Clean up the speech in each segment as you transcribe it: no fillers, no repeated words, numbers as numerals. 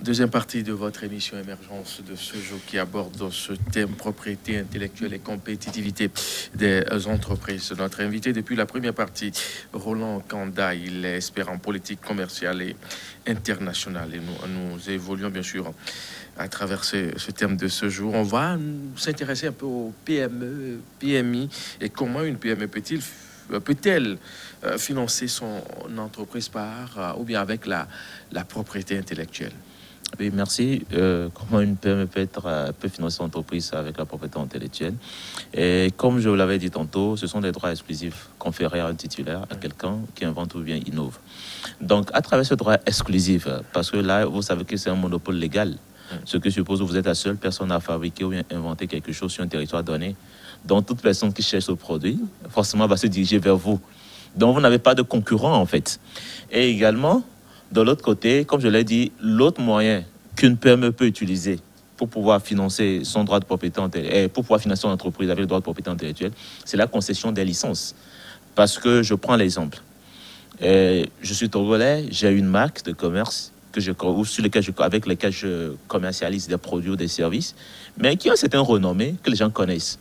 Deuxième partie de votre émission Émergence de ce jour qui aborde ce thème propriété intellectuelle et compétitivité des entreprises. Notre invité depuis la première partie, Roland Kanda, il est expert en politique commerciale et internationale. Et nous évoluons bien sûr à travers ce thème de ce jour. On va s'intéresser un peu aux PME, PMI et comment une PME peut-elle financer son entreprise par ou bien avec la propriété intellectuelle. Oui, merci. Comment une PME peut financer son entreprise avec la propriété intellectuelle? Et comme je vous l'avais dit tantôt, ce sont des droits exclusifs conférés à un titulaire, à quelqu'un qui invente ou bien innove. Donc, à travers ce droit exclusif, parce que là, vous savez que c'est un monopole légal, ce qui suppose que vous êtes la seule personne à fabriquer ou bien inventer quelque chose sur un territoire donné. Donc, toute personne qui cherche ce produit, forcément, va se diriger vers vous. Donc, vous n'avez pas de concurrent, en fait. Et également, de l'autre côté, comme je l'ai dit, l'autre moyen qu'une PME peut utiliser pour pouvoir financer son droit de propriété intellectuelle, pour pouvoir financer son entreprise avec le droit de propriété intellectuelle, c'est la concession des licences. Parce que je prends l'exemple. Je suis togolais, j'ai une marque de commerce avec laquelle je commercialise des produits ou des services, mais qui ont une certaine renommée que les gens connaissent.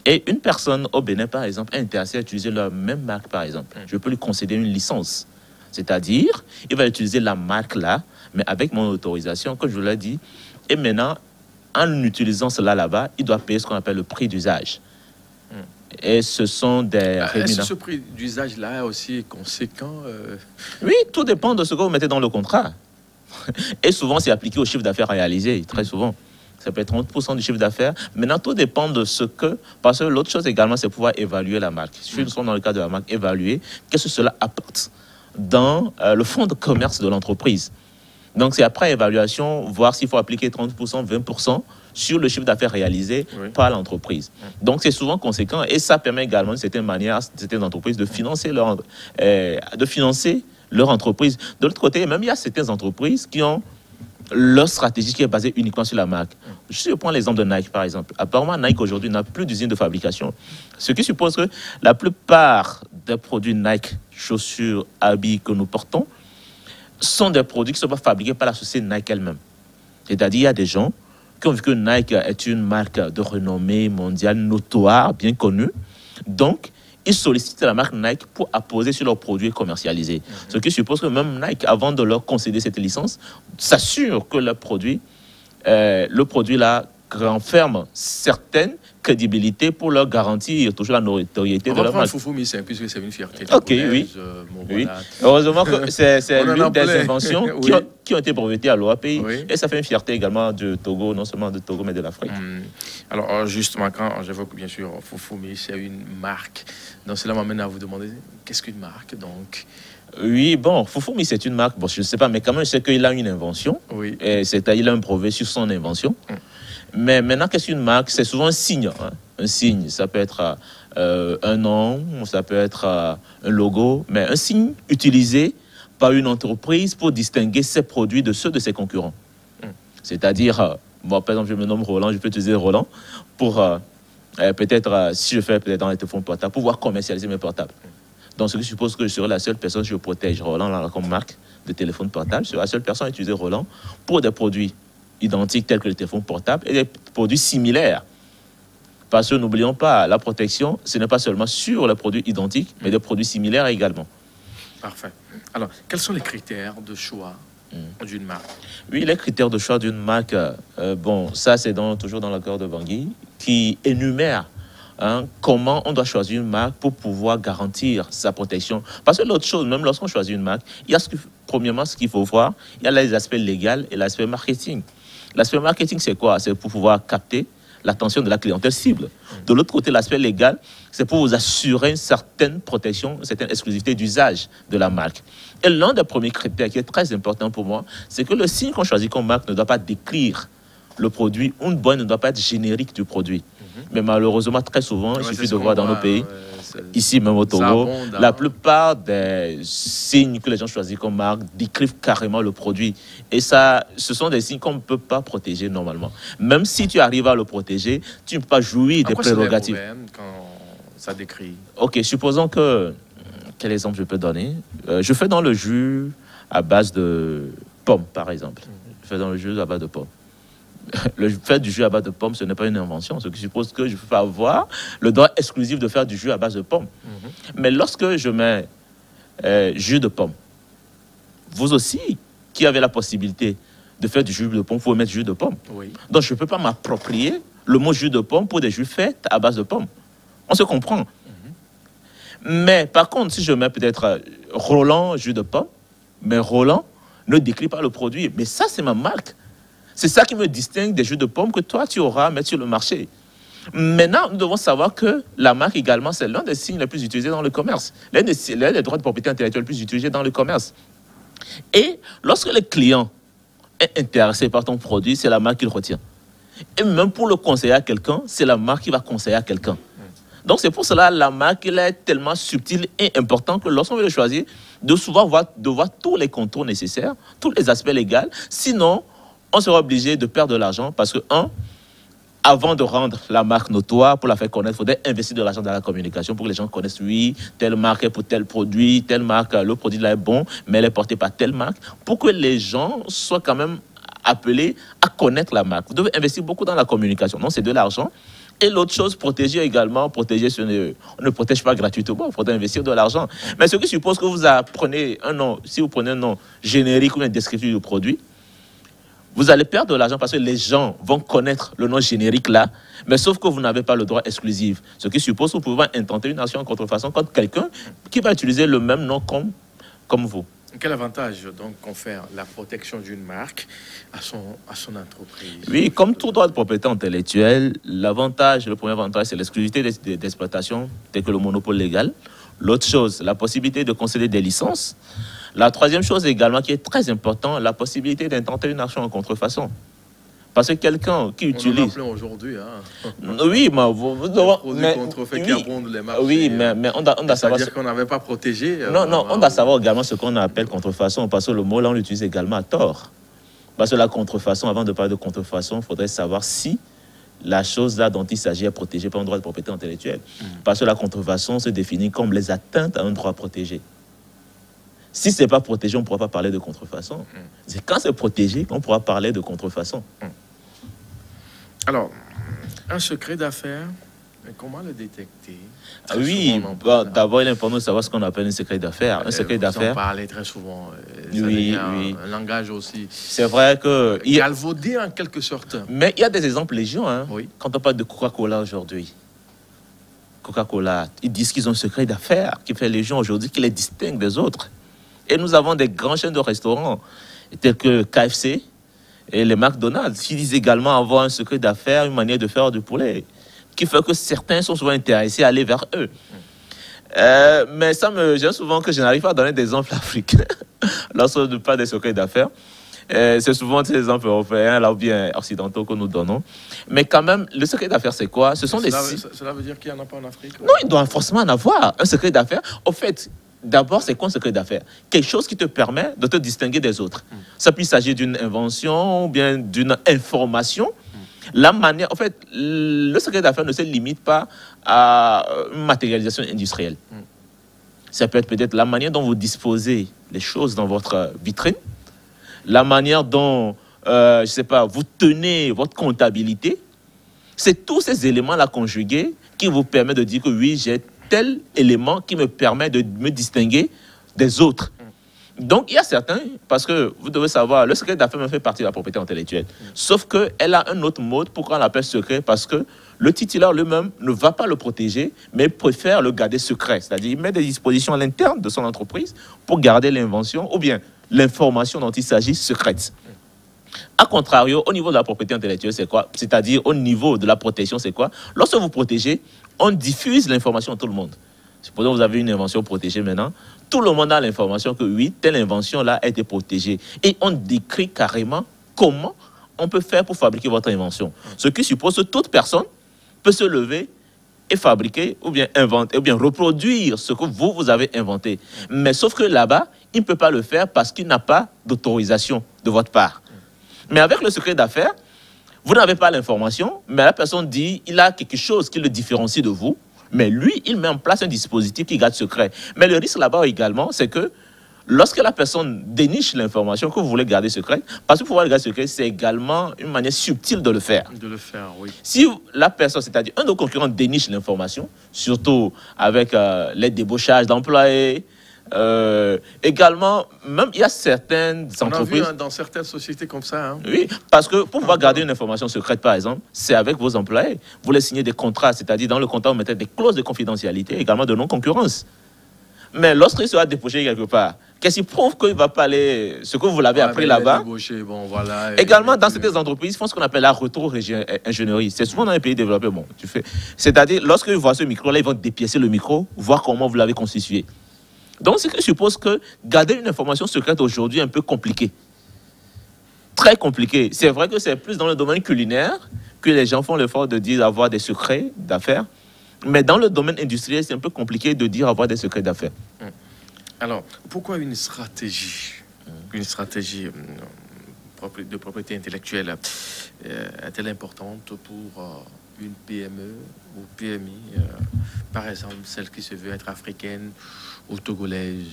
Et une personne au Bénin, par exemple, est intéressée à utiliser leur même marque, par exemple. Je peux lui concéder une licence. C'est-à-dire, il va utiliser la marque là, mais avec mon autorisation, comme je vous l'ai dit. Et maintenant, en utilisant cela là-bas, il doit payer ce qu'on appelle le prix d'usage. Et ce sont des rémunérations. Est-ce que ce prix d'usage là est aussi conséquent Oui, tout dépend de ce que vous mettez dans le contrat. Et souvent, c'est appliqué au chiffre d'affaires réalisé, très souvent. Ça peut être 30% du chiffre d'affaires. Maintenant, tout dépend de ce que... Parce que l'autre chose également, c'est pouvoir évaluer la marque. Si nous sommes dans le cas de la marque, évaluer qu'est-ce que cela apporte dans le fonds de commerce de l'entreprise. Donc, c'est après évaluation, voir s'il faut appliquer 30%, 20% sur le chiffre d'affaires réalisé par l'entreprise. Donc, c'est souvent conséquent et ça permet également, d'une certaine manière, à certaines entreprises de financer leur entreprise. De l'autre côté, même il y a certaines entreprises qui ont leur stratégie qui est basée uniquement sur la marque. Je prends l'exemple de Nike, par exemple. Apparemment, Nike aujourd'hui n'a plus d'usine de fabrication. Ce qui suppose que la plupart des produits Nike, chaussures, habits que nous portons, sont des produits qui sont pas fabriqués par la société Nike elle-même. C'est-à-dire, il y a des gens qui ont vu que Nike est une marque de renommée mondiale, notoire, bien connue. Donc, ils sollicitent la marque Nike pour apposer sur leurs produits commercialisés. Ce qui suppose que même Nike, avant de leur concéder cette licence, s'assure que le produit là renferme certaines crédibilités pour leur garantir toujours la notoriété de leur marque. Foufoumi, puisque c'est une fierté. Ok, oui. Oui. Heureusement que c'est l'une des inventions qui ont été brevetées à l'OAPI. Oui. Et ça fait une fierté également du Togo, non seulement du Togo, mais de l'Afrique. Alors, justement, quand j'évoque bien sûr Foufoumi, c'est une marque. Donc, cela m'amène à vous demander, qu'est-ce qu'une marque, donc? Oui, bon, Foufoumi, c'est une marque. Bon, je ne sais pas, mais quand même, je sais qu'il a une invention. Oui. C'est-à-dire, il a un brevet sur son invention. Mais maintenant, qu'est-ce qu'une marque? C'est souvent un signe. Hein. Un signe, ça peut être un nom, ça peut être un logo, mais un signe utilisé par une entreprise pour distinguer ses produits de ceux de ses concurrents. C'est-à-dire, moi, par exemple, je me nomme Roland, je peux utiliser Roland pour peut-être, si je fais peut-être dans les téléphones portables, pouvoir commercialiser mes portables. Donc, ce qui suppose que je serai la seule personne, je protège Roland là, comme marque de téléphone portable, je serai la seule personne à utiliser Roland pour des produits identiques tels que le téléphone portable et des produits similaires. Parce que n'oublions pas, la protection, ce n'est pas seulement sur les produits identiques, mais des produits similaires également. Parfait. Alors, quels sont les critères de choix d'une marque? Oui, les critères de choix d'une marque, bon, ça c'est toujours dans l'accord de Bangui, qui énumère comment on doit choisir une marque pour pouvoir garantir sa protection. Parce que l'autre chose, même lorsqu'on choisit une marque, il y a premièrement ce qu'il faut voir, il y a les aspects légaux et l'aspect marketing. L'aspect marketing, c'est quoi? C'est pour pouvoir capter l'attention de la clientèle cible. De l'autre côté, l'aspect légal, c'est pour vous assurer une certaine protection, une certaine exclusivité d'usage de la marque. Et l'un des premiers critères qui est très important pour moi, c'est que le signe qu'on choisit comme marque ne doit pas décrire le produit, une bonne ne doit pas être générique du produit. Mais malheureusement, très souvent, il suffit de voir dans nos pays, ici même au Togo, la plupart des signes que les gens choisissent comme marque décrivent carrément le produit. Et ça, ce sont des signes qu'on ne peut pas protéger normalement. Même si tu arrives à le protéger, tu ne peux pas jouir des prérogatives. Quand ça décrit. Ok, supposons que... Quel exemple je peux donner? Je fais dans le jus à base de pommes, par exemple. Je faire dans le jus à base de pommes. Le faire du jus à base de pommes, ce n'est pas une invention, ce qui suppose que je peux avoir le droit exclusif de faire du jus à base de pommes. Mais lorsque je mets jus de pomme, vous aussi, qui avez la possibilité de faire du jus de pomme, vous pouvez mettre jus de pomme. Oui. Donc, je ne peux pas m'approprier le mot jus de pomme pour des jus faits à base de pommes. On se comprend. Mais par contre, si je mets peut-être Roland jus de pomme, mais Roland ne décrit pas le produit. Mais ça, c'est ma marque. C'est ça qui me distingue des jus de pomme que toi, tu auras à mettre sur le marché. Maintenant, nous devons savoir que la marque également, c'est l'un des signes les plus utilisés dans le commerce. L'un des droits de propriété intellectuelle les plus utilisés dans le commerce. Et lorsque le client est intéressé par ton produit, c'est la marque qu'il retient. Et même pour le conseiller à quelqu'un, c'est la marque qui va conseiller à quelqu'un. Donc c'est pour cela la marque elle est tellement subtile et importante que lorsqu'on veut le choisir, de souvent voir tous les contours nécessaires, tous les aspects légaux. Sinon, on sera obligé de perdre de l'argent parce que, avant de rendre la marque notoire, pour la faire connaître, il faudrait investir de l'argent dans la communication pour que les gens connaissent, oui, telle marque est pour tel produit, telle marque, le produit là est bon, mais elle est portée par telle marque, pour que les gens soient quand même appelés à connaître la marque. Vous devez investir beaucoup dans la communication. Non, c'est de l'argent. Et l'autre chose, protéger également. Protéger, on ne protège pas gratuitement, il faudrait investir de l'argent. Mais ce qui suppose que vous apprenez un nom, si vous prenez un nom générique ou un descriptif du produit, vous allez perdre de l'argent parce que les gens vont connaître le nom générique là, mais sauf que vous n'avez pas le droit exclusif. Ce qui suppose que vous pouvez intenter une action en contrefaçon contre quelqu'un qui va utiliser le même nom comme vous. Quel avantage donc confère la protection d'une marque à son entreprise? Oui, comme tout droit de propriété intellectuelle, le premier avantage, c'est l'exclusivité d'exploitation, tel que le monopole légal. L'autre chose, la possibilité de concéder des licences. La troisième chose également qui est très importante, la possibilité d'intenter une action en contrefaçon. Parce que quelqu'un qui utilise... On en a plein aujourd'hui. Hein. Oui, mais... Produits contrefaits qui abondent les marchés. Oui, mais on doit savoir... C'est-à-dire qu'on n'avait pas protégé... Non, on doit savoir également ce qu'on appelle contrefaçon, parce que le mot là, on l'utilise également à tort. Parce que la contrefaçon, avant de parler de contrefaçon, il faudrait savoir si la chose là dont il s'agit est protégée par un droit de propriété intellectuelle. Parce que la contrefaçon se définit comme les atteintes à un droit protégé. Si ce n'est pas protégé, on ne pourra pas parler de contrefaçon. C'est quand c'est protégé qu'on pourra parler de contrefaçon. Alors, un secret d'affaires, comment le détecter? Oui, d'abord, il est important de savoir ce qu'on appelle un secret d'affaires. Un secret d'affaires. On parlait très souvent. Oui. Un langage aussi. C'est vrai que... galvaudé en quelque sorte. Mais il y a des exemples légion. Hein, oui. Quand on parle de Coca-Cola aujourd'hui. Coca-Cola, ils disent qu'ils ont un secret d'affaires qui fait légion aujourd'hui, qui les distingue des autres. Et nous avons des grandes chaînes de restaurants, tels que KFC et les McDonald's, qui disent également avoir un secret d'affaires, une manière de faire du poulet, qui fait que certains sont souvent intéressés à aller vers eux. Mais ça me gêne souvent que je n'arrive pas à donner des exemples africains lorsqu'on ne parle des secrets d'affaires. C'est souvent des exemples européens, là, ou bien occidentaux que nous donnons. Mais quand même, le secret d'affaires, c'est quoi? Cela veut dire qu'il n'y en a pas en Afrique? Non, il doit forcément en avoir un secret d'affaires. Au fait, d'abord, c'est quoi un secret d'affaires? Quelque chose qui te permet de te distinguer des autres. Ça peut s'agir d'une invention ou bien d'une information. La manière, en fait, le secret d'affaires ne se limite pas à une matérialisation industrielle. Ça peut être peut-être la manière dont vous disposez les choses dans votre vitrine, la manière dont, je sais pas, vous tenez votre comptabilité. C'est tous ces éléments-là conjugués qui vous permettent de dire que oui, j'ai tel élément qui me permet de me distinguer des autres. Donc, il y a certains, parce que vous devez savoir, le secret d'affaires fait partie de la propriété intellectuelle. Sauf qu'elle a un autre mode. Pourquoi on l'appelle secret? Parce que le titulaire lui-même ne va pas le protéger, mais préfère le garder secret. C'est-à-dire, il met des dispositions à l'interne de son entreprise pour garder l'invention ou bien l'information dont il s'agit secrète. A contrario, au niveau de la propriété intellectuelle, c'est quoi? C'est-à-dire, au niveau de la protection, c'est quoi? Lorsque vous protégez, on diffuse l'information à tout le monde. Supposons que vous avez une invention protégée maintenant. Tout le monde a l'information que oui, telle invention-là a été protégée. Et on décrit carrément comment on peut faire pour fabriquer votre invention. Ce qui suppose que toute personne peut se lever et fabriquer ou bien inventer ou bien reproduire ce que vous avez inventé. Mais sauf que là-bas, il ne peut pas le faire parce qu'il n'a pas d'autorisation de votre part. Mais avec le secret d'affaires, vous n'avez pas l'information, mais la personne dit il a quelque chose qui le différencie de vous. Mais lui, il met en place un dispositif qui garde secret. Mais le risque là-bas également, c'est que lorsque la personne déniche l'information que vous voulez garder secrète, parce que pouvoir le garder secret, c'est également une manière subtile de le faire. De le faire, oui. Si la personne, c'est-à-dire un de nos concurrents déniche l'information, surtout avec les débauchages d'employés, également, même il y a certaines entreprises... On a vu dans certaines sociétés comme ça. Hein. Oui, parce que pour pouvoir garder une information secrète, par exemple, c'est avec vos employés. Vous les signez des contrats, c'est-à-dire dans le contrat, vous mettez des clauses de confidentialité, également de non-concurrence. Mais lorsqu'il sera débauché quelque part, qu'est-ce qui prouve qu'il ne va pas aller, ce que vous l'avez appris là-bas. Bon, voilà, également, dans certaines entreprises, ils font ce qu'on appelle la rétro-ingénierie. C'est souvent dans les pays développés. Bon, c'est-à-dire, lorsqu'ils voient ce micro-là, ils vont dépiécer le micro, voir comment vous l'avez constitué. Donc, ce qui suppose que garder une information secrète aujourd'hui est un peu compliqué. Très compliqué. C'est vrai que c'est plus dans le domaine culinaire que les gens font l'effort de dire avoir des secrets d'affaires. Mais dans le domaine industriel, c'est un peu compliqué de dire avoir des secrets d'affaires. Alors, pourquoi une stratégie de propriété intellectuelle est-elle importante pour une PME ou PMI, par exemple, celle qui se veut être africaine ou togolaise?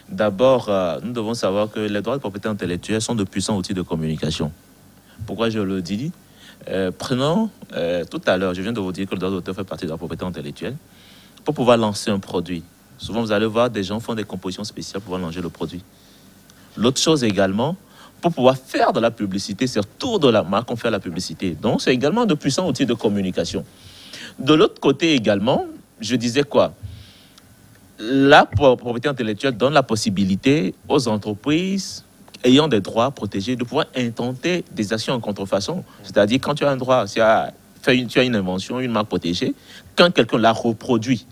D'abord, nous devons savoir que les droits de propriété intellectuelle sont de puissants outils de communication. Pourquoi je le dis? Prenons, tout à l'heure, je viens de vous dire que le droit d'auteur fait partie de la propriété intellectuelle. Pour pouvoir lancer un produit, souvent vous allez voir des gens font des compositions spéciales pour pouvoir lancer le produit. L'autre chose également, pour pouvoir faire de la publicité, c'est autour de la marque qu'on fait la publicité. Donc c'est également de puissants outils de communication. De l'autre côté également, je disais quoi? La propriété intellectuelle donne la possibilité aux entreprises ayant des droits protégés de pouvoir intenter des actions en contrefaçon. C'est-à-dire, quand tu as un droit, tu as une invention, une marque protégée, quand quelqu'un la reproduit,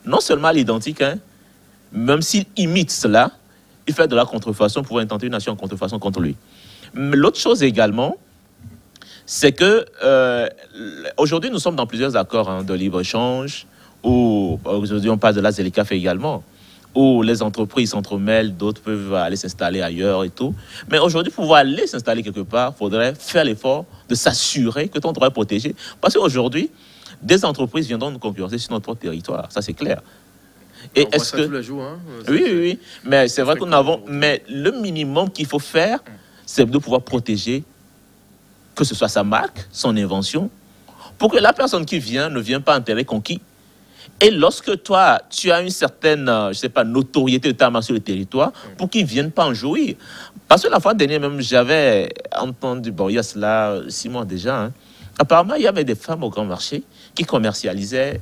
non seulement à l'identique, hein, même s'il imite cela, il fait de la contrefaçon pour intenter une action en contrefaçon contre lui. L'autre chose également, c'est que aujourd'hui, nous sommes dans plusieurs accords de libre-échange, où aujourd'hui on parle de la ZLECAf également, où les entreprises s'entremêlent, d'autres peuvent aller s'installer ailleurs et tout. Mais aujourd'hui, pour pouvoir aller s'installer quelque part, il faudrait faire l'effort de s'assurer que ton droit est protégé. Parce qu'aujourd'hui, des entreprises viendront nous concurrencer sur notre territoire, ça c'est clair. Et est-ce que... tous les jours, hein, oui, mais c'est vrai que nous avons... Mais le minimum qu'il faut faire, c'est de pouvoir protéger, que ce soit sa marque, son invention, pour que la personne qui vient ne vienne pas intérêt conquis. Et lorsque toi, tu as une certaine, je sais pas, notoriété de ta marque sur le territoire, pour qu'ils ne viennent pas en jouir. Parce que la fois dernière, même, j'avais entendu, bon, il y a cela 6 mois déjà, hein, apparemment, il y avait des femmes au grand marché qui commercialisaient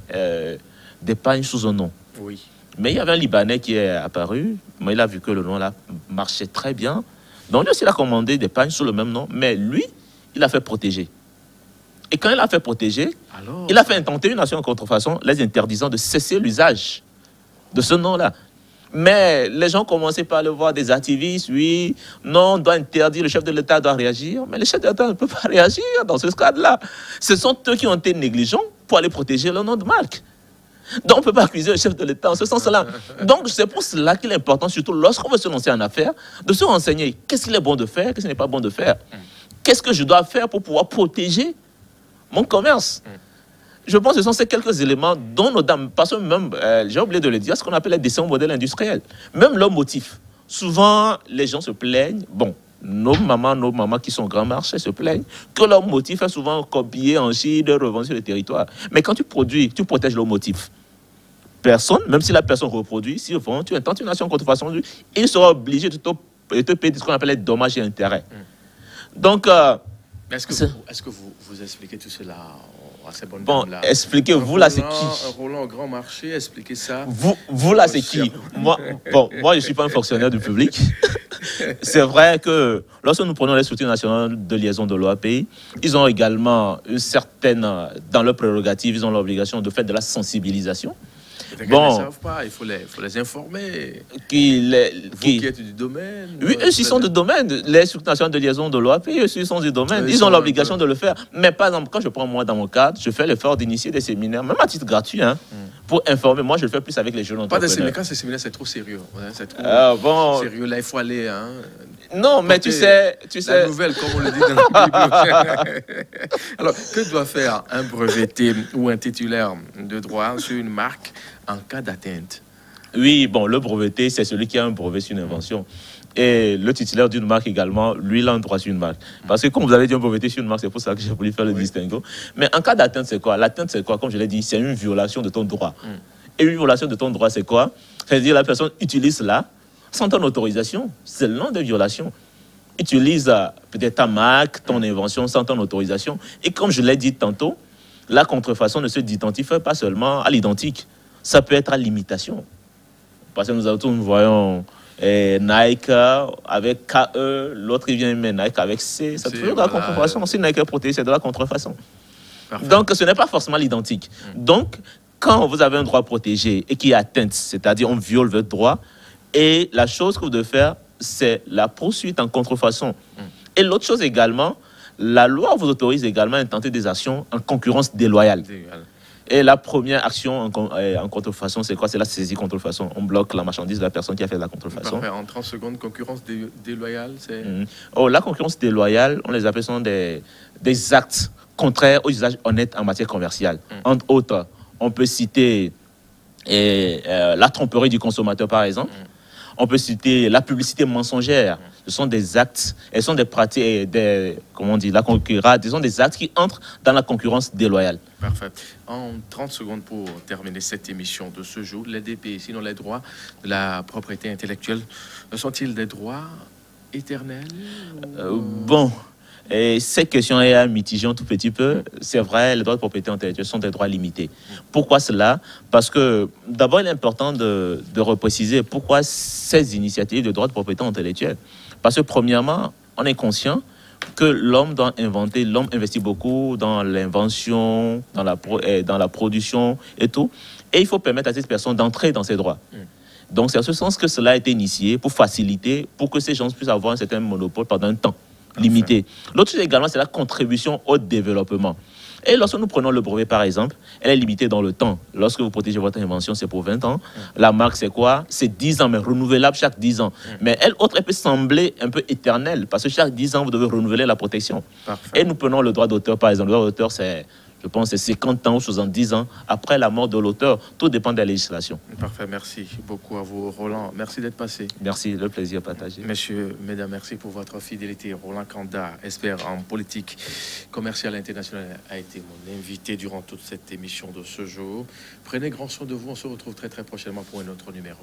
des pagnes sous un nom. Oui. Mais il y avait un Libanais qui est apparu, mais il a vu que le nom-là marchait très bien. Donc, lui aussi, il a commandé des pagnes sous le même nom, mais lui, il a fait protéger. Et quand il a fait protéger, il a fait intenter une action en contrefaçon, les interdisant de cesser l'usage de ce nom-là. Mais les gens commençaient par le voir, des activistes, oui, non, on doit interdire, le chef de l'État doit réagir. Mais le chef de l'État ne peut pas réagir dans ce cadre-là. Ce sont eux qui ont été négligents pour aller protéger le nom de marque. Donc, on ne peut pas accuser le chef de l'État en ce sens-là. Donc, c'est pour cela qu'il est important, surtout lorsqu'on veut se lancer en affaires, de se renseigner. Qu'est-ce qu'il est bon de faire, qu'est-ce qui n'est pas bon de faire? Qu'est-ce que je dois faire pour pouvoir protéger mon commerce? Je pense que ce sont ces quelques éléments dont nos dames, parce que même, j'ai oublié de le dire, ce qu'on appelle les dessins modèles industriels. Même leur motif. Souvent, les gens se plaignent, bon, nos mamans qui sont au grand marché se plaignent que leur motif est souvent copié en Chine, revendu sur le territoire. Mais quand tu produis, tu protèges leur motif. Personne, même si la personne reproduit, si tu intentes une action en contrefaçon, il sera obligé de te payer ce qu'on appelle les dommages et intérêts. Donc, est-ce que vous expliquez tout cela à ces bonnes dames-là? Expliquez-vous là, c'est qui? Un Roland au grand marché, expliquez ça. Vous là, c'est qui? Moi, je ne suis pas un fonctionnaire du public. C'est vrai que lorsque nous prenons les structures nationales de liaison de l'OAPI, ils ont également une certaine, dans leurs prérogatives, ils ont l'obligation de faire de la sensibilisation. Bon, ils ne savent pas, il faut les informer. Vous qui êtes du domaine. Oui, eux aussi sont du domaine. Les structures nationales de liaison de l'OAPI, eux aussi sont du domaine. Ils ont l'obligation de le faire. Mais par exemple, quand je prends moi dans mon cadre, je fais l'effort d'initier des séminaires, même à titre gratuit, hein, pour informer. Moi, je le fais plus avec les jeunes entrepreneurs. Pas des séminaires, quand ces séminaires, c'est trop sérieux. Hein, c'est trop sérieux. Là, il faut aller. Hein, non, mais tu sais. La nouvelle, comme on le dit dans la Bible. Alors, que doit faire un breveté ou un titulaire de droit sur une marque en cas d'atteinte Oui, bon, le breveté, c'est celui qui a un brevet sur une invention. Et le titulaire d'une marque également, lui, il a un droit sur une marque. Parce que comme vous avez dit un breveté sur une marque, c'est pour ça que j'ai voulu faire le distinguo. Mais en cas d'atteinte, c'est quoi? L'atteinte, c'est quoi? Comme je l'ai dit, c'est une violation de ton droit. Et une violation de ton droit, c'est quoi? C'est-à-dire la personne utilise cela sans ton autorisation. C'est le nom de violation. Utilise peut-être ta marque, ton invention sans ton autorisation. Et comme je l'ai dit tantôt, la contrefaçon ne se identifie pas seulement à l'identique. Ça peut être à l'imitation. Parce que nous voyons Nike avec KE, l'autre il vient mettre Nike avec C. C'est toujours de la contrefaçon. Si Nike est protégé, c'est de la contrefaçon. Parfait. Donc ce n'est pas forcément l'identique. Donc quand vous avez un droit protégé et qui est atteinte, c'est-à-dire on viole votre droit, et la chose que vous devez faire, c'est la poursuite en contrefaçon. Et l'autre chose également, la loi vous autorise également à intenter des actions en concurrence déloyale. Et la première action en contrefaçon, c'est quoi? C'est la saisie contrefaçon. On bloque la marchandise de la personne qui a fait la contrefaçon. Parfait. En 30 secondes, concurrence déloyale, c'est... La concurrence déloyale, on les appelle des actes contraires aux usages honnêtes en matière commerciale. Entre autres, on peut citer la tromperie du consommateur, par exemple. On peut citer la publicité mensongère. Ce sont des actes, elles sont des pratiques, comment on dit, la concurrence, ce sont des actes qui entrent dans la concurrence déloyale. Parfait. En 30 secondes pour terminer cette émission de ce jour, les DP, sinon les droits de la propriété intellectuelle, sont-ils des droits éternels? Bon, et cette question est mitigée un tout petit peu. C'est vrai, les droits de propriété intellectuelle sont des droits limités. Pourquoi cela? Parce que d'abord, il est important de repréciser pourquoi ces initiatives de droits de propriété intellectuelle. Parce que premièrement, on est conscient que l'homme doit inventer, l'homme investit beaucoup dans l'invention, dans la production et tout. Et il faut permettre à ces personnes d'entrer dans ces droits. Donc c'est en ce sens que cela a été initié pour faciliter, pour que ces gens puissent avoir un certain monopole pendant un temps limité. L'autre chose également, c'est la contribution au développement. Et lorsque nous prenons le brevet, par exemple, elle est limitée dans le temps. Lorsque vous protégez votre invention, c'est pour 20 ans. La marque, c'est quoi? C'est 10 ans, mais renouvelable chaque 10 ans. Mais elle peut sembler un peu éternelle, parce que chaque 10 ans, vous devez renouveler la protection. Parfait. Et nous prenons le droit d'auteur, par exemple. Le droit d'auteur, c'est, je pense, c'est 50 ans ou 70 ans après la mort de l'auteur. Tout dépend de la législation. Parfait, merci beaucoup à vous, Roland. Merci d'être passé. Merci, le plaisir partagé. Messieurs, mesdames, merci pour votre fidélité. Roland Kanda, expert en politique commerciale internationale, a été mon invité durant toute cette émission de ce jour. Prenez grand soin de vous. On se retrouve très prochainement pour un autre numéro.